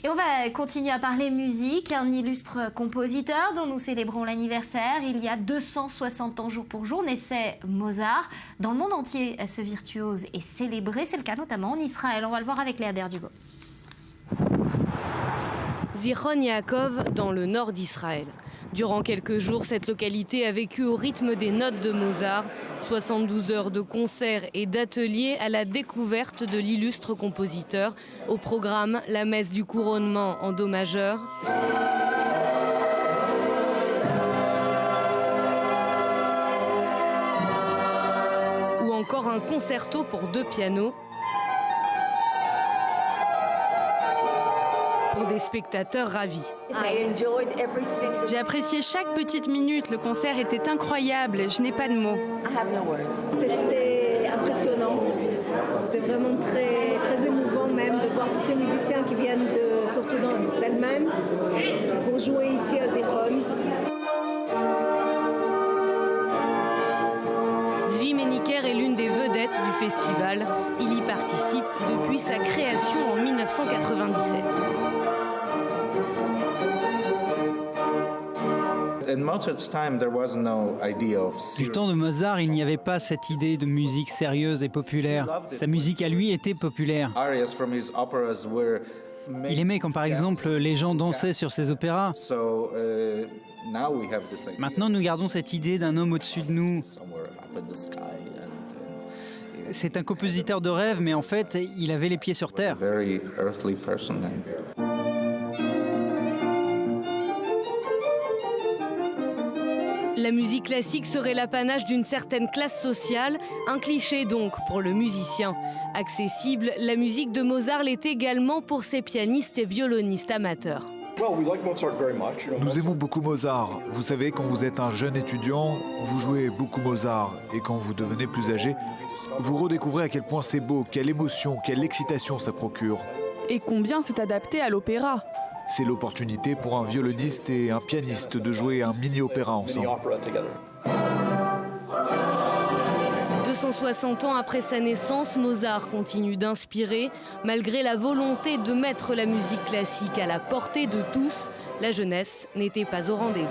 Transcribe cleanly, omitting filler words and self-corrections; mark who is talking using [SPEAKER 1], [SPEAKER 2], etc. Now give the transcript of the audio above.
[SPEAKER 1] Et on va continuer à parler musique. Un illustre compositeur dont nous célébrons l'anniversaire il y a 260 ans jour pour jour naissait Mozart. Dans le monde entier, ce virtuose est célébré. C'est le cas notamment en Israël. On va le voir avec Léa Berdugo.
[SPEAKER 2] Zichron Yaakov, dans le nord d'Israël. Durant quelques jours, cette localité a vécu au rythme des notes de Mozart. 72 heures de concerts et d'ateliers à la découverte de l'illustre compositeur. Au programme, la messe du couronnement en do majeur. Ou encore un concerto pour 2 pianos. Pour des spectateurs ravis.
[SPEAKER 3] J'ai apprécié chaque petite minute, le concert était incroyable, je n'ai pas de mots.
[SPEAKER 4] C'était impressionnant, c'était vraiment très, très émouvant même de voir tous ces musiciens qui viennent surtout d'Allemagne pour jouer ici à Zichron.
[SPEAKER 2] Zvi Meniker est l'une des vedettes du festival. Il y participe depuis sa création en 1997.
[SPEAKER 5] Du temps de Mozart, il n'y avait pas cette idée de musique sérieuse et populaire. Sa musique à lui était populaire. Il aimait quand par exemple les gens dansaient sur ses opéras. Maintenant nous gardons cette idée d'un homme au-dessus de nous. C'est un compositeur de rêve, mais en fait il avait les pieds sur terre.
[SPEAKER 2] La musique classique serait l'apanage d'une certaine classe sociale, un cliché donc pour le musicien. Accessible, la musique de Mozart l'est également pour ses pianistes et violonistes amateurs.
[SPEAKER 6] Nous aimons beaucoup Mozart. Vous savez, quand vous êtes un jeune étudiant, vous jouez beaucoup Mozart. Et quand vous devenez plus âgé, vous redécouvrez à quel point c'est beau, quelle émotion, quelle excitation ça procure.
[SPEAKER 7] Et combien c'est adapté à l'opéra.
[SPEAKER 6] C'est l'opportunité pour un violoniste et un pianiste de jouer un mini-opéra ensemble.
[SPEAKER 2] 260 ans après sa naissance, Mozart continue d'inspirer. Malgré la volonté de mettre la musique classique à la portée de tous, la jeunesse n'était pas au rendez-vous.